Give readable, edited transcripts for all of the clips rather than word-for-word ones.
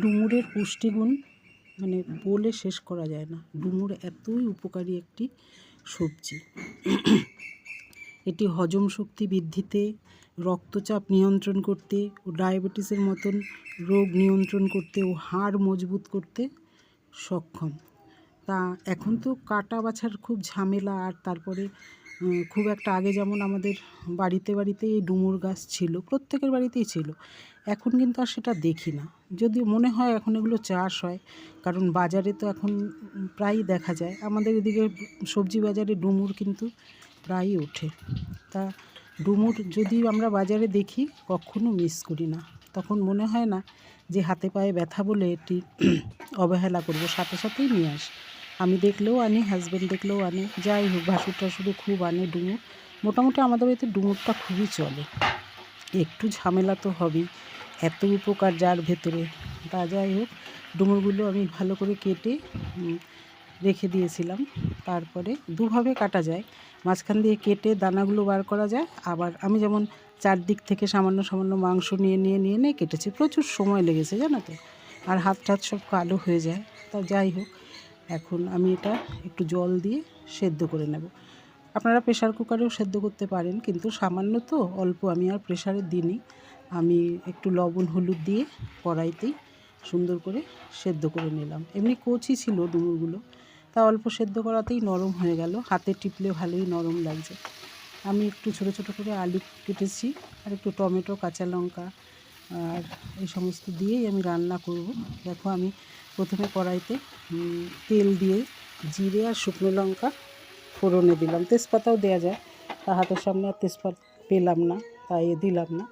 ডুমুরের পুষ্টিগুণ মানে বলে শেষ করা যায় না। ডুমুর এতই উপকারী একটি সবজি। এটি হজম শক্তি বৃদ্ধিতে, রক্তচাপ নিয়ন্ত্রণ করতে ও ডায়াবেটিসের মতন রোগ নিয়ন্ত্রণ করতে ও হাড় মজবুত করতে সক্ষম। তা এখন তো কাটা বাছার খুব ঝামেলা, আর তারপরে খুব একটা আগে যেমন আমাদের বাড়িতে বাড়িতে এই ডুমুর গাছ ছিল, প্রত্যেকের বাড়িতেই ছিল। এখন কিন্তু আর সেটা দেখি না, যদিও মনে হয় এখন এগুলো চাষ হয়, কারণ বাজারে তো এখন প্রায়ই দেখা যায়। আমাদের এদিকে সবজি বাজারে ডুমুর কিন্তু প্রায়ই ওঠে। তা ডুমুর যদি আমরা বাজারে দেখি কখনো মিস করি না, তখন মনে হয় না যে হাতে পায়ে ব্যথা বলে এটি অবহেলা করবো, সাথে সাথেই নিয়ে আসি। আমি দেখলেও আনি, হাজব্যান্ড দেখলেও আনে, যাই হোক ভাসুর টাসুরে খুব আনে ডুমুর। মোটামুটি আমাদের বাড়িতে ডুমুরটা খুবই চলে। একটু ঝামেলা তো হবেই, এত উপকার যার ভেতরে। তা যাই হোক, ডুমুরগুলো আমি ভালো করে কেটে রেখে দিয়েছিলাম। তারপরে দুভাবে কাটা যায়, মাঝখান দিয়ে কেটে দানাগুলো বার করা যায়, আবার আমি যেমন চারদিক থেকে সামান্য সামান্য মাংস নিয়ে কেটেছি। প্রচুর সময় লেগেছে জানো তো, আর হাত টাত সব কালো হয়ে যায়। তা যাই হোক, এখন আমি এটা একটু জল দিয়ে সেদ্ধ করে নেব। আপনারা প্রেশার কুকারেও সেদ্ধ করতে পারেন, কিন্তু সামান্য তো অল্প, আমি আর প্রেশারে দিইনি। আমি একটু লবণ হলুদ দিয়ে কড়াইতেই সুন্দর করে সেদ্ধ করে নিলাম। এমনি কচি ছিল ডুমুরগুলো, তা অল্প সেদ্ধ করাতেই নরম হয়ে গেল, হাতে টিপলে ভালোই নরম লাগছে। আমি একটু ছোটো ছোটো করে আলু কেটেছি, আর একটু টমেটো, কাঁচা লঙ্কা আর এই সমস্ত দিয়েই আমি রান্না করব। দেখো আমি প্রথমে কড়াইতে তেল দিয়ে জিরে আর শুকনো লঙ্কা ফোড়নে দিলাম, তেজপাতাও দেওয়া যায়, তা হাতের সামনে আর তেজপাতা পেলাম না, তাই দিলাম না।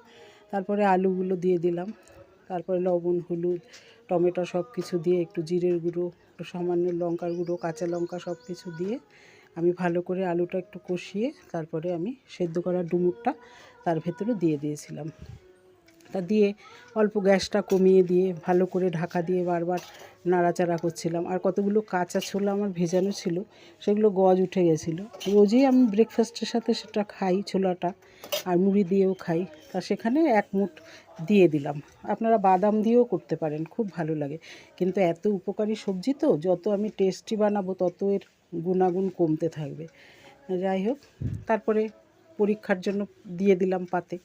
তারপরে আলুগুলো দিয়ে দিলাম, তারপরে লবণ হলুদ টমেটো সব কিছু দিয়ে একটু জিরের গুঁড়ো, একটু সামান্য লঙ্কার গুঁড়ো, কাঁচা লঙ্কা সব কিছু দিয়ে আমি ভালো করে আলুটা একটু কষিয়ে তারপরে আমি সেদ্ধ করা ডুমুরটা তার ভেতরে দিয়ে দিয়েছিলাম। তা দিয়ে অল্প গ্যাসটা কমিয়ে দিয়ে ভালো করে ঢাকা দিয়ে বারবার নাড়াচাড়া করছিলাম। আর কতগুলো কাঁচা ছোলা আমার ভেজানো ছিল, সেগুলো গজ উঠে গেছিলো। রোজই আমি ব্রেকফাস্টের সাথে সেটা খাই, ছোলাটা, আর মুড়ি দিয়েও খাই। তা সেখানে এক মুঠ দিয়ে দিলাম। আপনারা বাদাম দিয়েও করতে পারেন, খুব ভালো লাগে। কিন্তু এত উপকারী সবজি তো, যত আমি টেস্টি বানাবো তত এর গুণাগুণ কমতে থাকবে। যাই হোক, তারপরে পরীক্ষার জন্য দিয়ে দিলাম পাতে।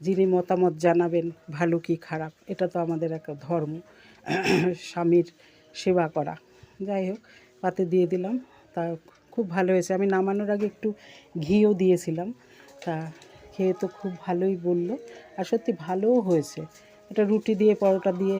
যিনি মতামত জানাবেন ভালো কি খারাপ, এটা তো আমাদের একটা ধর্ম, স্বামীর সেবা করা। যাই হোক, পাতে দিয়ে দিলাম। তা খুব ভালো হয়েছে। আমি নামানোর আগে একটু ঘিও দিয়েছিলাম, তা খেয়ে তো খুব ভালোই বললো, আর সত্যি ভালোও হয়েছে। এটা রুটি দিয়ে, পরোটা দিয়ে